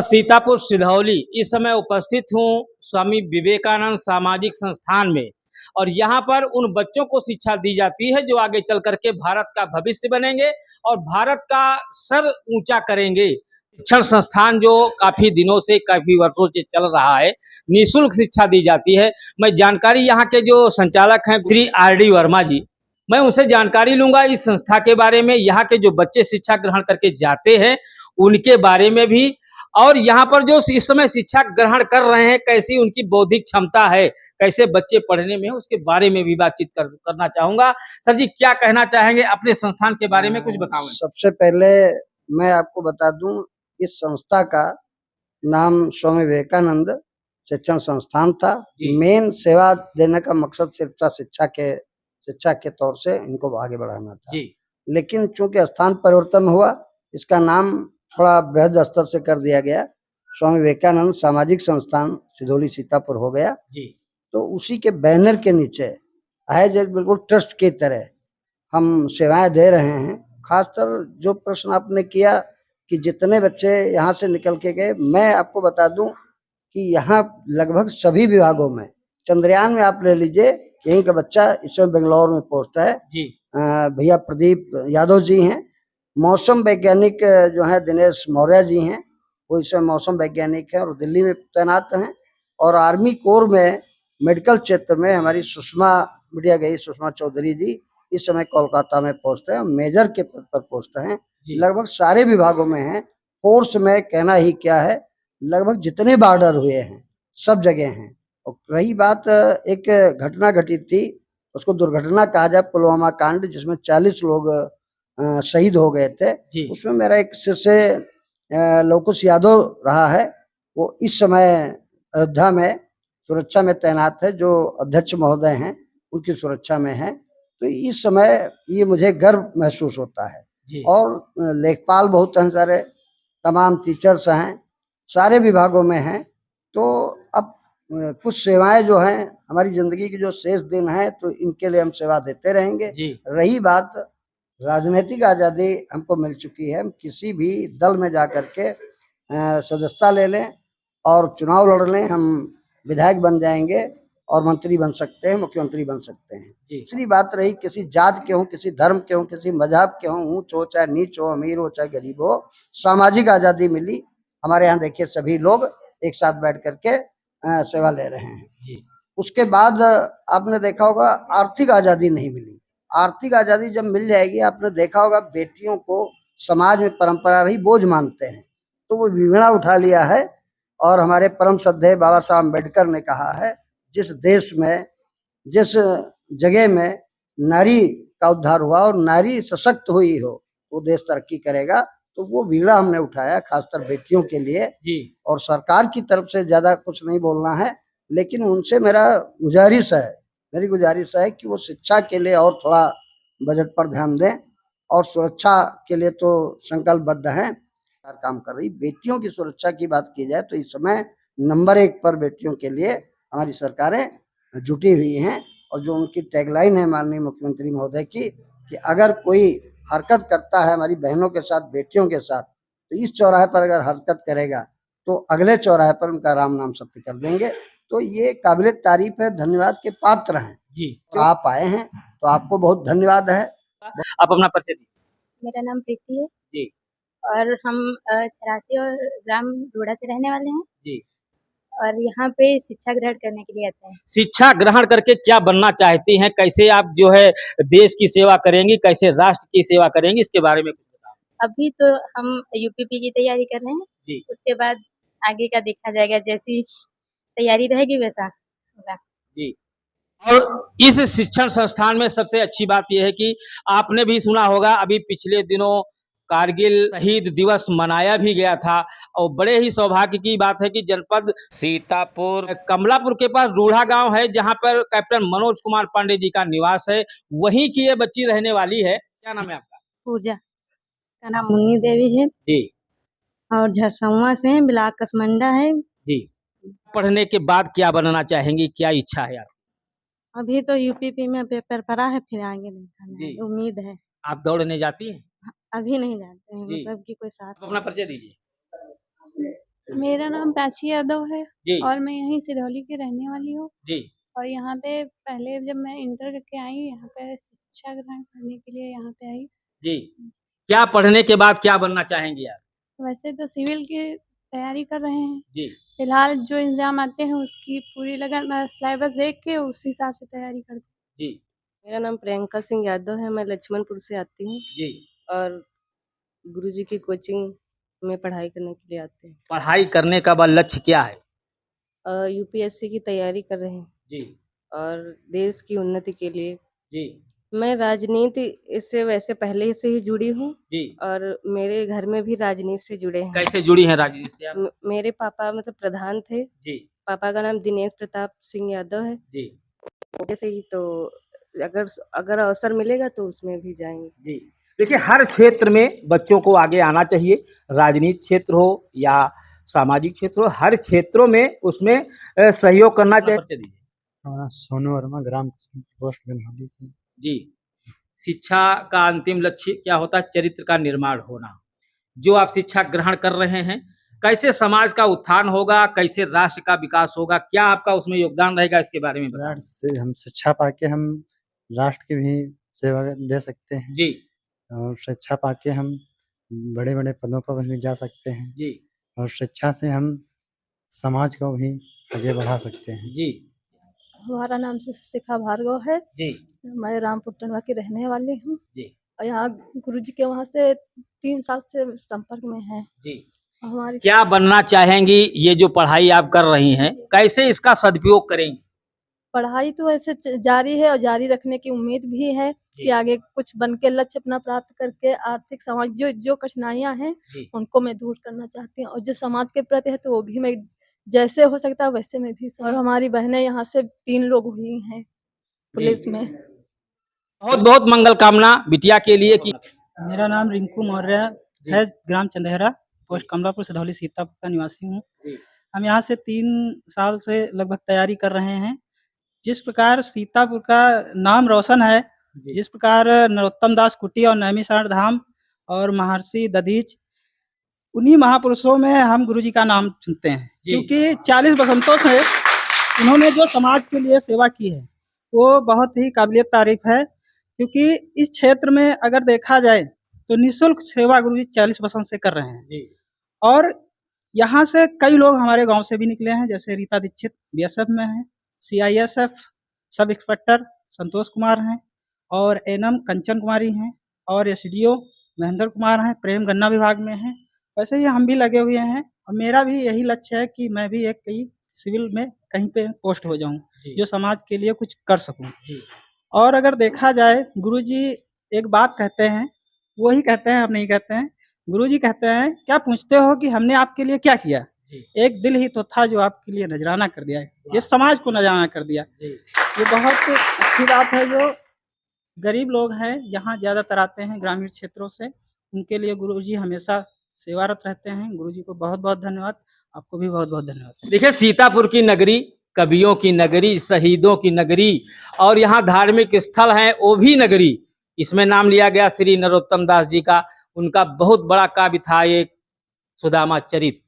सीतापुर सिधौली इस समय उपस्थित हूँ स्वामी विवेकानंद सामाजिक संस्थान में, और यहाँ पर उन बच्चों को शिक्षा दी जाती है जो आगे चल करके भारत का भविष्य बनेंगे और भारत का सर ऊंचा करेंगे। शिक्षण संस्थान जो काफी दिनों से, काफी वर्षों से चल रहा है, निःशुल्क शिक्षा दी जाती है। मैं जानकारी यहाँ के जो संचालक हैं श्री RD वर्मा जी, मैं उनसे जानकारी लूंगा इस संस्था के बारे में, यहाँ के जो बच्चे शिक्षा ग्रहण करके जाते हैं उनके बारे में भी, और यहाँ पर जो इस समय शिक्षा ग्रहण कर रहे हैं कैसी उनकी बौद्धिक क्षमता है, कैसे बच्चे पढ़ने में, उसके बारे में भी बातचीत करना चाहूंगा। सर जी, क्या कहना चाहेंगे अपने संस्थान के बारे में, कुछ बताओ। सबसे पहले मैं आपको बता दूं, इस संस्था का नाम स्वामी विवेकानंद शिक्षण संस्थान था। मेन सेवा देने का मकसद सिर्फ था शिक्षा के तौर से इनको आगे बढ़ाना था। लेकिन चूंकि स्थान परिवर्तन हुआ, इसका नाम थोड़ा बृहद स्तर से कर दिया गया, स्वामी विवेकानंद सामाजिक संस्थान सिधौली सीतापुर हो गया। तो उसी के बैनर के नीचे एज बिल्कुल ट्रस्ट की तरह हम सेवाएं दे रहे हैं। खासकर जो प्रश्न आपने किया कि जितने बच्चे यहाँ से निकल के गए, मैं आपको बता दूं कि यहाँ लगभग सभी विभागों में, चंद्रयान में आप ले लीजिए, यहीं का बच्चा इस समय बेंगलोर में पोस्ट है। भैया प्रदीप यादव जी हैं। मौसम वैज्ञानिक जो है दिनेश मौर्य जी हैं, वो इस समय मौसम वैज्ञानिक है और दिल्ली में तैनात हैं। और आर्मी कोर में मेडिकल क्षेत्र में हमारी सुषमा चौधरी जी इस समय कोलकाता में पोस्ट है, मेजर के पद पर पोस्ट हैं। लगभग सारे विभागों में हैं। फोर्स में कहना ही क्या है, लगभग जितने बॉर्डर हुए हैं सब जगह हैं। और रही बात, एक घटना घटित थी, उसको दुर्घटना कहा जाए, पुलवामा कांड, जिसमें 40 लोग शहीद हो गए थे। उसमें मेरा एक शिष्य लोकुश यादव रहा है, वो इस समय अयोध्या में सुरक्षा में तैनात है, जो अध्यक्ष महोदय हैं उनकी सुरक्षा में है। तो इस समय ये मुझे गर्व महसूस होता है। और लेखपाल बहुत हैं, सारे तमाम टीचर्स हैं, सारे विभागों में हैं। तो अब कुछ सेवाएं जो हैं हमारी जिंदगी की जो शेष दिन हैं, तो इनके लिए हम सेवा देते रहेंगे। रही बात, राजनीतिक आज़ादी हमको मिल चुकी है, हम किसी भी दल में जा करके सदस्यता ले लें और चुनाव लड़ लें, हम विधायक बन जाएंगे और मंत्री बन सकते हैं, मुख्यमंत्री बन सकते हैं। दूसरी बात रही, किसी जात के हों, किसी धर्म के हों, किसी मजहब के हों, ऊंच हो चाहे नीच हो, अमीर हो चाहे गरीब हो, सामाजिक आज़ादी मिली। हमारे यहाँ देखिए सभी लोग एक साथ बैठ करके सेवा ले रहे हैं। उसके बाद आपने देखा होगा आर्थिक आज़ादी नहीं मिली। आर्थिक आज़ादी जब मिल जाएगी, आपने देखा होगा बेटियों को समाज में परंपरा रही बोझ मानते हैं, तो वो विवरणा उठा लिया है। और हमारे परम श्रद्धेय बाबा साहब अम्बेडकर ने कहा है, जिस देश में, जिस जगह में नारी का उद्धार हुआ और नारी सशक्त हुई हो, वो देश तरक्की करेगा। तो वो बीड़ा हमने उठाया खासकर बेटियों के लिए। और सरकार की तरफ से ज्यादा कुछ नहीं बोलना है, लेकिन उनसे मेरी गुजारिश है कि वो शिक्षा के लिए और थोड़ा बजट पर ध्यान दें, और सुरक्षा के लिए तो संकल्पबद्ध हैं, काम कर रही। बेटियों की सुरक्षा की बात की जाए तो इस समय नंबर 1 पर बेटियों के लिए हमारी सरकारें जुटी हुई हैं। और जो उनकी टैगलाइन है माननीय मुख्यमंत्री महोदय की, कि अगर कोई हरकत करता है हमारी बहनों के साथ, बेटियों के साथ, तो इस चौराहे पर अगर हरकत करेगा तो अगले चौराहे पर उनका राम नाम सत्य कर देंगे। तो ये काबिले तारीफ है, धन्यवाद के पात्र हैं। तो आप आए हैं तो आपको बहुत धन्यवाद है। आप अपना परिचय दीजिए। मेरा नाम प्रीति है और हम 86 और ग्राम डोडा से रहने वाले हैं और यहाँ पे शिक्षा ग्रहण करने के लिए आते हैं। शिक्षा ग्रहण करके क्या बनना चाहती हैं, कैसे आप जो है देश की सेवा करेंगी, कैसे राष्ट्र की सेवा करेंगी, इसके बारे में कुछ बताओ। अभी तो हम यूपीपी की तैयारी कर रहे हैं, उसके बाद आगे का देखा जाएगा, जैसी तैयारी रहेगी वैसा होगा। और इस शिक्षण संस्थान में सबसे अच्छी बात यह है कि आपने भी सुना होगा, अभी पिछले दिनों कारगिल शहीद दिवस मनाया भी गया था। और बड़े ही सौभाग्य की बात है कि जनपद सीतापुर कमलापुर के पास रूढ़ा गांव है, जहां पर कैप्टन मनोज कुमार पांडे जी का निवास है, वहीं की ये बच्ची रहने वाली है। क्या नाम है आपका? पूजा का नाम मुन्नी देवी है और झरसुआ से है, ब्लॉक कसमंडा है, जी। पढ़ने के बाद क्या बनना चाहेंगी, क्या इच्छा है आप? अभी तो यूपीपी में पेपर पड़ा है, फिर आगे देखा जी। जाएगा, उम्मीद है। आप दौड़ने जाती हैं? अभी नहीं जाते हैं, जी। मतलब कि कोई साथ। आप अपना परिचय दीजिए। मेरा नाम प्राची यादव है जी। और मैं यहीं सिरौली की रहने वाली हूँ। जी। और यहाँ पे पहले जब मैं इंटर करके आई, यहाँ पे शिक्षा ग्रहण करने के लिए यहाँ पे आई। जी। क्या पढ़ने के बाद क्या बनना चाहेंगी आप? वैसे तो सिविल की तैयारी कर रहे हैं। जी। फिलहाल जो एग्जाम आते हैं उसकी पूरी लगन सिलेबस देख के उस हिसाब से तैयारी करती हूँ। जी। मेरा नाम प्रियंका सिंह यादव है, मैं लक्ष्मणपुर से आती हूँ जी। और गुरुजी की कोचिंग में पढ़ाई करने के लिए आते हैं। पढ़ाई करने का बा लक्ष्य क्या है? यूपीएससी की तैयारी कर रहे हैं जी। और देश की उन्नति के लिए। जी। मैं राजनीति इससे वैसे पहले से ही जुड़ी हूँ जी। और मेरे घर में भी राजनीति से जुड़े हैं। कैसे जुड़ी हैं राजनीति से आप? मेरे पापा मतलब प्रधान थे। जी। पापा का नाम दिनेश प्रताप सिंह यादव है। जी। जैसे ही तो अगर अवसर मिलेगा तो उसमें भी जाएंगे। जी। देखिए, हर क्षेत्र में बच्चों को आगे आना चाहिए, राजनीतिक क्षेत्र हो या सामाजिक क्षेत्र हो, हर क्षेत्रों में उसमें सहयोग करना चाहिए। सोनू वर्मा, ग्राम पोस्ट गनहौली से। जी। शिक्षा का अंतिम लक्ष्य क्या होता है? चरित्र का निर्माण होना। जो आप शिक्षा ग्रहण कर रहे हैं, कैसे समाज का उत्थान होगा, कैसे राष्ट्र का विकास होगा, क्या आपका उसमें योगदान रहेगा, इसके बारे में बताएं। से हम शिक्षा पाके हम राष्ट्र की भी सेवा दे सकते हैं। जी। और शिक्षा पाके हम बड़े-बड़े पदों पर भी जा सकते हैं। जी। और शिक्षा से हम समाज को भी आगे बढ़ा सकते हैं। जी। हमारा नाम शिखा भार्गव है। जी। मैं रामपुर टंडवा की रहने वाली हूँ। जी। और यहाँ गुरुजी के वहाँ से 3 साल से संपर्क में है। जी। हमारी क्या बनना चाहेंगी? ये जो पढ़ाई आप कर रही हैं, कैसे इसका सदुपयोग करेंगी? पढ़ाई तो ऐसे जारी है और जारी रखने की उम्मीद भी है कि आगे कुछ बन के लक्ष्य अपना प्राप्त करके आर्थिक समाज जो कठिनाइयाँ हैं उनको मैं दूर करना चाहती हूँ, और जो समाज के प्रति है तो वो भी मैं जैसे हो सकता है वैसे मैं भी। और हमारी बहनें यहाँ से 3 लोग हुई हैं पुलिस में। बहुत बहुत मंगल कामना बिटिया के लिए। कि मेरा नाम रिंकू मौर्य है, ग्राम चंदेहरा, पोस्ट कमलापुर, सिधौली, सीतापुर का निवासी हूँ। हम यहाँ से 3 साल से लगभग तैयारी कर रहे हैं। जिस प्रकार सीतापुर का नाम रोशन है, जिस प्रकार नरोत्तम दास कुटी और नैमिषारण्य धाम और महर्षि दधीच, उन्हीं महापुरुषों में हम गुरुजी का नाम चुनते हैं, क्योंकि 40 बसंतों से उन्होंने जो समाज के लिए सेवा की है वो बहुत ही काबिलियत तारीफ है। क्योंकि इस क्षेत्र में अगर देखा जाए तो निःशुल्क सेवा गुरुजी 40 बसंत से कर रहे हैं। और यहाँ से कई लोग हमारे गांव से भी निकले हैं, जैसे रीता दीक्षित बीएसएफ में है, CISF sub inspector Santosh Kumar हैं, और एनएम कंचन कुमारी हैं, और एसडीओ महेंद्र कुमार हैं, प्रेम गन्ना विभाग में हैं। वैसे ही हम भी लगे हुए हैं, और मेरा भी यही लक्ष्य है कि मैं भी एक कहीं सिविल में कहीं पे पोस्ट हो जाऊं, जो समाज के लिए कुछ कर सकूं। और अगर देखा जाए, गुरुजी एक बात कहते हैं, वही कहते हैं, हम नहीं कहते हैं। गुरुजी कहते हैं, क्या पूछते हो कि हमने आपके लिए क्या किया? एक दिल ही तो था जो आपके लिए नजराना कर दिया, ये समाज को नजराना कर दिया। ये बहुत अच्छी बात है। जो गरीब लोग हैं यहाँ ज्यादातर आते हैं ग्रामीण क्षेत्रों से, उनके लिए गुरुजी हमेशा सेवारत रहते हैं। गुरुजी को बहुत बहुत धन्यवाद, आपको भी बहुत बहुत धन्यवाद। देखिए, सीतापुर की नगरी, कवियों की नगरी, शहीदों की नगरी, और यहाँ धार्मिक स्थल है वो भी नगरी। इसमें नाम लिया गया श्री नरोत्तम दास जी का। उनका बहुत बड़ा काव्य था एक सुदामा चरित।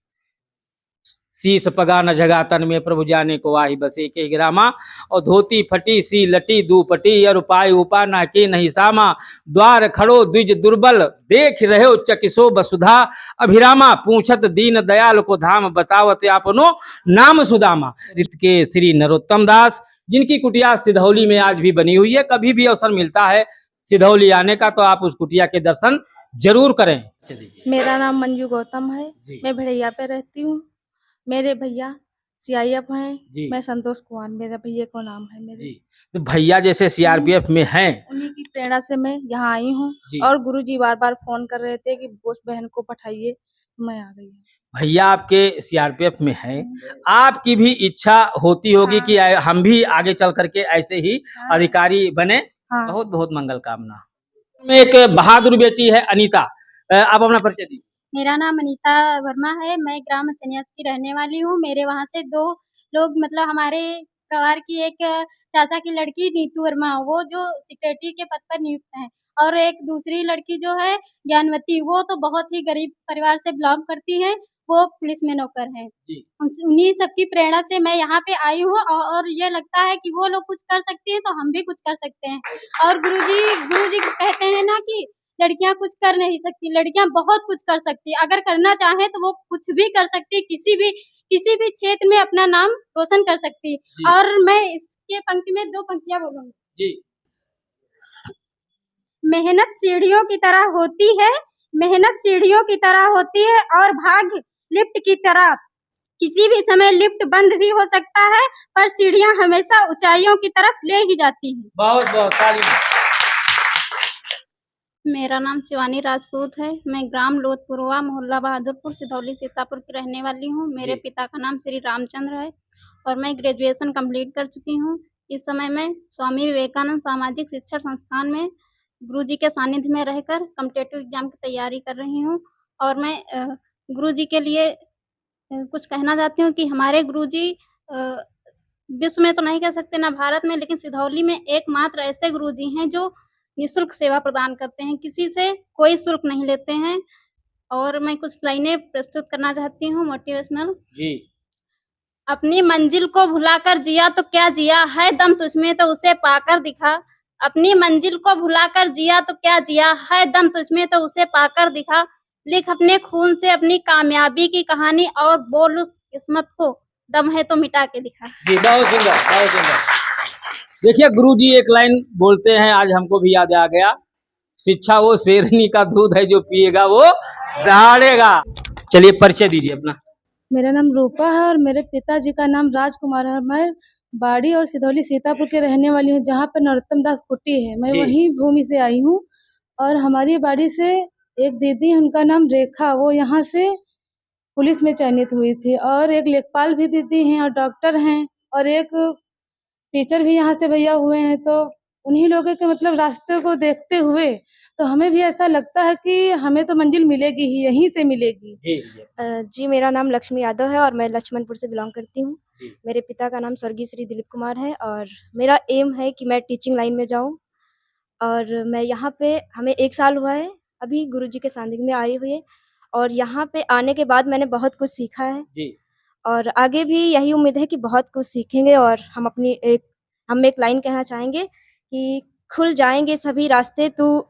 शीस पगा न जगा तन में प्रभु जाने को आही बसे के ग्रामा, और धोती फटी सी लटी दूपटी, और उपाय उपा ना के नहीं सामा, द्वार खड़ो द्विज दुर्बल, देख रहे हो चकिसो वसुधा अभिरामा, पूछत दीन दयाल को धाम, बतावत आपनो नाम सुदामा। रित के श्री नरोत्तम दास, जिनकी कुटिया सिधौली में आज भी बनी हुई है। कभी भी अवसर मिलता है सिधौली आने का तो आप उस कुटिया के दर्शन जरूर करें। मेरा नाम मंजू गौतम है, मैं भिड़ैया पे रहती हूँ। मेरे भैया सीआईएफ हैं, मैं संतोष कुमार, मेरे भैया को नाम है मेरे। तो भैया जैसे सीआरपीएफ में हैं, उन्हीं की प्रेरणा से मैं यहाँ आई हूँ। और गुरुजी बार बार फोन कर रहे थे कि उस बहन को पठाइए, मैं आ गई। भैया आपके सीआरपीएफ में हैं, आपकी भी इच्छा होती होगी कि हम भी आगे चल करके ऐसे ही अधिकारी बने। बहुत बहुत मंगल कामना। एक बहादुर बेटी है अनीता, आप अपना परिचय दीजिए। मेरा नाम अनीता वर्मा है। मैं ग्राम सन्यास की रहने वाली हूँ। मेरे वहाँ से 2 लोग मतलब हमारे परिवार की एक चाचा की लड़की नीतू वर्मा, वो जो सेक्रेटरी के पद पर नियुक्त हैं, और एक दूसरी लड़की जो है ज्ञानवती, वो तो बहुत ही गरीब परिवार से बिलॉन्ग करती हैं, वो पुलिस में नौकर हैं। उन्हीं सबकी प्रेरणा से मैं यहाँ पे आई हूँ और ये लगता है कि वो लोग कुछ कर सकती हैं तो हम भी कुछ कर सकते हैं। और गुरुजी कहते हैं ना कि लड़कियां कुछ कर नहीं सकती, लड़कियां बहुत कुछ कर सकती है। अगर करना चाहे तो वो कुछ भी कर सकती है, किसी भी क्षेत्र में अपना नाम रोशन कर सकती है। और मैं इसके पंक्ति में 2 पंक्तियां बोलूंगी। मेहनत सीढ़ियों की तरह होती है, मेहनत सीढ़ियों की तरह होती है और भाग्य लिफ्ट की तरह। किसी भी समय लिफ्ट बंद भी हो सकता है, पर सीढ़ियां हमेशा ऊंचाइयों की तरफ ले ही जाती हैं। बहुत बहुत तालियां। मेरा नाम शिवानी राजपूत है। मैं ग्राम लोधपुरवा, मोहल्ला बहादुरपुर, सिधौली, सीतापुर की रहने वाली हूँ। मेरे पिता का नाम श्री रामचंद्र है और मैं ग्रेजुएशन कंप्लीट कर चुकी हूँ। इस समय मैं स्वामी विवेकानंद सामाजिक शिक्षण संस्थान में गुरुजी के सानिध्य में रहकर कॉम्पिटिटिव एग्जाम की तैयारी कर रही हूँ। और मैं गुरुजी के लिए कुछ कहना चाहती हूँ कि हमारे गुरुजी विश्व में तो नहीं कह सकते, ना भारत में, लेकिन सिधौली में एकमात्र ऐसे गुरुजी हैं जो निःशुल्क सेवा प्रदान करते हैं, किसी से कोई शुल्क नहीं लेते हैं। और मैं कुछ लाइनें प्रस्तुत करना चाहती हूँ मोटिवेशनल। जी। अपनी मंजिल को भुलाकर जिया तो क्या जिया, है दम तुझमें तो उसे पाकर दिखा। अपनी मंजिल को भुलाकर जिया तो क्या जिया, है दम तुझमें तो उसे पाकर दिखा। लिख अपने खून से अपनी कामयाबी की कहानी और बोल उस किस्मत को, दम है तो मिटा के दिखा। जी, बहुत सुंदर, बहुत सुंदर। देखिए गुरुजी एक लाइन बोलते हैं, आज हमको भी याद आ गया, शिक्षा वो शेरनी का दूध है जो पिएगा वो दहाड़ेगा। चलिए परिचय दीजिए अपना। मेरा नाम रूपा है और मेरे पिताजी का नाम राजकुमार है। मैं बाड़ी और सिधौली सीतापुर के रहने वाली हूँ, जहाँ पर नरोत्तम दास कुटी है। मैं वही भूमि से आई हूँ। और हमारी बाड़ी से एक दीदी, उनका नाम रेखा, वो यहाँ से पुलिस में चयनित हुई थी। और एक लेखपाल भी दीदी हैं और डॉक्टर हैं और एक टीचर भी यहाँ से भैया हुए हैं। तो उन्हीं लोगों के मतलब रास्ते को देखते हुए तो हमें भी ऐसा लगता है कि हमें तो मंजिल मिलेगी ही, यहीं से मिलेगी। जी, मेरा नाम लक्ष्मी यादव है और मैं लक्ष्मणपुर से बिलोंग करती हूँ। मेरे पिता का नाम स्वर्गीय श्री दिलीप कुमार है और मेरा एम है कि मैं टीचिंग लाइन में जाऊँ। और मैं यहाँ पे, हमें 1 साल हुआ है अभी गुरुजी के सानिध्य में आए हुए। और यहाँ पे आने के बाद मैंने बहुत कुछ सीखा है और आगे भी यही उम्मीद है कि बहुत कुछ सीखेंगे। और हम एक लाइन कहना चाहेंगे कि खुल जाएंगे सभी रास्ते, तू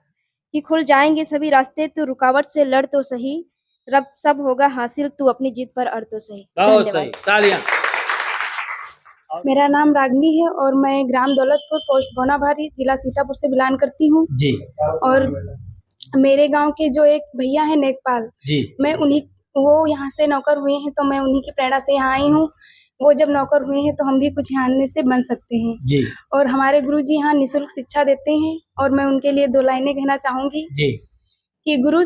रुकावट से लड़ तो सही, रब सब होगा हासिल, तू अपनी जीत पर अड़ तो सही। बहुत सही, तालियां। मेरा नाम रागनी है और मैं ग्राम दौलतपुर, पोस्ट बोनाभारी, जिला सीतापुर से बिलोंग करती हूँ। जी। और मेरे गांव के जो एक भैया है नेकपाल, मैं वो यहाँ से नौकर हुए हैं तो मैं उन्हीं की प्रेरणा से यहाँ आई हूँ। वो जब नौकर हुए हैं तो हम भी कुछ यहाँ से बन सकते हैं। जी। और हमारे गुरुजी यहाँ निःशुल्क शिक्षा देते हैं और मैं उनके लिए 2 लाइनें कहना चाहूंगी कि गुरु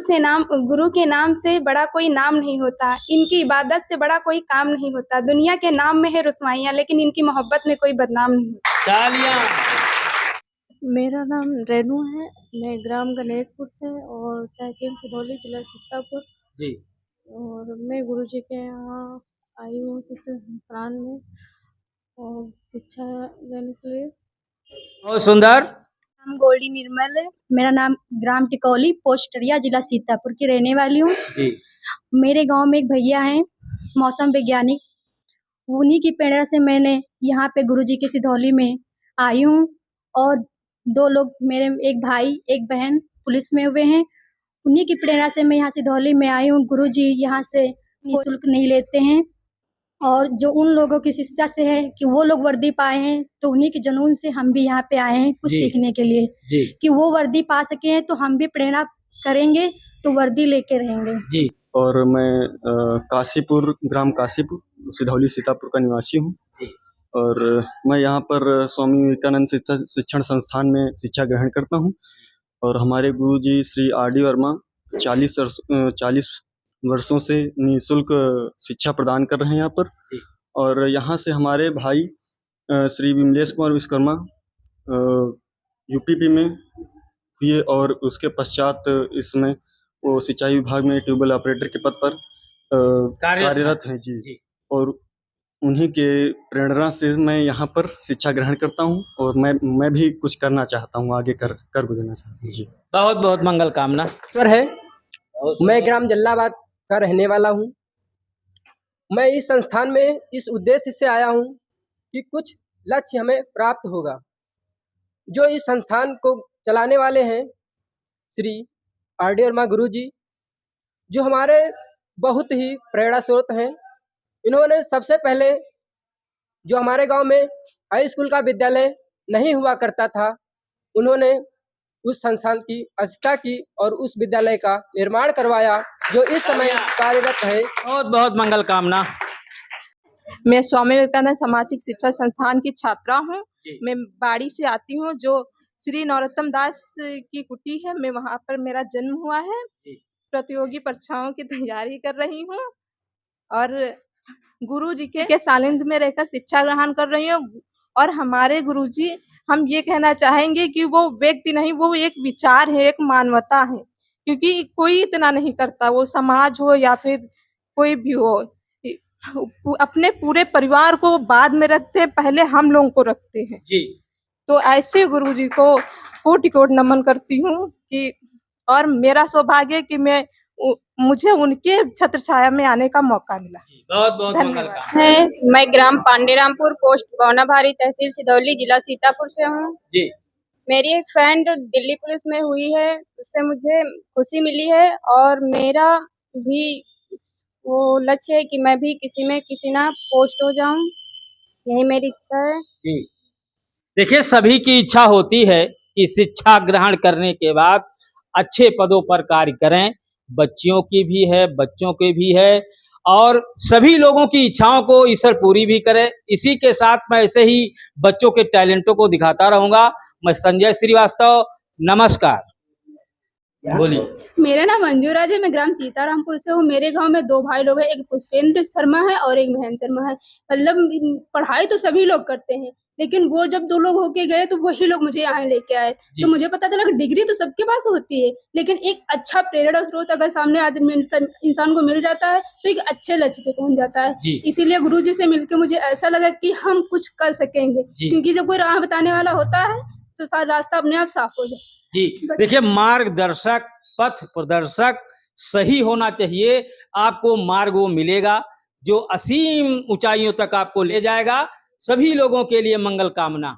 के नाम से बड़ा कोई नाम नहीं होता, इनकी इबादत से बड़ा कोई काम नहीं होता। दुनिया के नाम में है रुस्वाइयाँ, लेकिन इनकी मोहब्बत में कोई बदनाम नहीं होता। तालियां। मेरा नाम रेनू है, मैं ग्राम गणेशपुर से और तहसील सिधौली, जिला सीतापुर। जी। और मैं गुरुजी के यहाँ आई हूँ शिक्षण संस्थान में और शिक्षा लेने के लिए। बहुत सुंदर। नाम गोल्डी निर्मल है। मेरा नाम ग्राम टिकौली, पोस्ट टरिया, जिला सीतापुर की रहने वाली हूँ। मेरे गांव में एक भैया हैं मौसम वैज्ञानिक, उन्हीं की प्रेरणा से मैंने यहाँ पे गुरुजी के सिधौली में आई हूँ। और 2 लोग, मेरे एक भाई एक बहन पुलिस में हुए हैं, उन्हीं की प्रेरणा से मैं यहाँ सिधौली में आई हूँ। गुरुजी यहाँ से निःशुल्क नहीं लेते हैं और जो उन लोगों की शिक्षा से है कि वो लोग वर्दी पाए हैं, तो उन्हीं के जुनून से हम भी यहाँ पे आए हैं कुछ सीखने के लिए कि वो वर्दी पा सके हैं, तो हम भी प्रेरणा करेंगे तो वर्दी लेके रहेंगे। और मैं काशीपुर, ग्राम काशीपुर, सिधौली, सीतापुर का निवासी हूँ और मैं यहाँ पर स्वामी विवेकानंद शिक्षण संस्थान में शिक्षा ग्रहण करता हूँ। और हमारे गुरुजी श्री R.D. वर्मा 40 वर्षों से निःशुल्क शिक्षा प्रदान कर रहे हैं यहाँ पर। और यहाँ से हमारे भाई श्री विमलेश कुमार विश्वकर्मा UPP में हुए और उसके पश्चात इसमें वो सिंचाई विभाग में ट्यूबवेल ऑपरेटर के पद पर कार्यरत हैं जी। और उन्हीं के प्रेरणा से मैं यहाँ पर शिक्षा ग्रहण करता हूँ और मैं भी कुछ करना चाहता हूँ, आगे कर गुजरना चाहता हूँ जी। बहुत बहुत मंगल कामना। सर है, मैं ग्राम जल्लाबाद का रहने वाला हूँ। मैं इस संस्थान में इस उद्देश्य से आया हूँ कि कुछ लक्ष्य हमें प्राप्त होगा। जो इस संस्थान को चलाने वाले हैं श्री R.D. वर्मा गुरु जी, जो हमारे बहुत ही प्रेरणा स्रोत हैं। इन्होंने सबसे पहले जो हमारे गांव में हाई स्कूल का विद्यालय नहीं हुआ करता था, उन्होंने उस संस्थान की स्थापना की और उस विद्यालय का निर्माण करवाया जो इस समय कार्यरत है। बहुत बहुत मंगल कामना। मैं स्वामी विवेकानंद सामाजिक शिक्षा संस्थान की छात्रा हूँ। मैं बाड़ी से आती हूँ, जो श्री नरोत्तम दास की कुटी है। मैं वहाँ पर मेरा जन्म हुआ है। प्रतियोगी परीक्षाओं की तैयारी कर रही हूँ और गुरु जी के सानिध्य में रहकर शिक्षा ग्रहण कर रही हूँ। और हमारे गुरु जी, हम ये कहना चाहेंगे कि वो व्यक्ति नहीं, वो एक विचार है, एक मानवता है। क्योंकि कोई इतना नहीं करता, वो समाज हो या फिर कोई भी हो, अपने पूरे परिवार को बाद में रखते हैं, पहले हम लोगों को रखते हैं जी। तो ऐसे गुरु जी को कोटि कोटि नमन करती हूँ कि, और मेरा सौभाग्य कि मुझे उनके छत्र छाया में आने का मौका मिला। बहुत बहुत धन्यवाद। मैं ग्राम पांडेरामपुर, पोस्ट गौनाभारी, तहसील सिधौली, जिला सीतापुर से हूँ जी। मेरी एक फ्रेंड दिल्ली पुलिस में हुई है, उससे मुझे खुशी मिली है और मेरा भी वो लक्ष्य है कि मैं भी किसी ना पोस्ट हो जाऊं, यही मेरी इच्छा है जी। देखिए, सभी की इच्छा होती है कि शिक्षा ग्रहण करने के बाद अच्छे पदों पर कार्य करें। बच्चियों की भी है, बच्चों की भी है और सभी लोगों की इच्छाओं को ईश्वर पूरी भी करे। इसी के साथ मैं ऐसे ही बच्चों के टैलेंटों को दिखाता रहूंगा। मैं संजय श्रीवास्तव, नमस्कार। बोलिए। मेरा नाम मंजू राज है, मैं ग्राम सीतारामपुर से हूँ। मेरे गांव में 2 भाई लोग हैं, एक पुष्पेंद्र शर्मा है और एक महेंद्र शर्मा है। मतलब पढ़ाई तो सभी लोग करते हैं, लेकिन वो जब 2 लोग होके गए तो वही लोग मुझे यहाँ लेके आए। तो मुझे पता चला कि डिग्री तो सबके पास होती है, लेकिन एक अच्छा प्रेरणा स्रोत अगर सामने आज इंसान को मिल जाता है तो एक अच्छे लक्ष्य पे पहुंच जाता है। इसीलिए गुरु जी से मिलकर मुझे ऐसा लगा कि हम कुछ कर सकेंगे, क्योंकि जब कोई राह बताने वाला होता है तो सारा रास्ता अपने आप साफ हो जाए जी। देखिए, मार्गदर्शक, पथ प्रदर्शक सही होना चाहिए। आपको मार्ग वो मिलेगा जो असीम ऊंचाइयों तक आपको ले जाएगा। सभी लोगों के लिए मंगल कामना।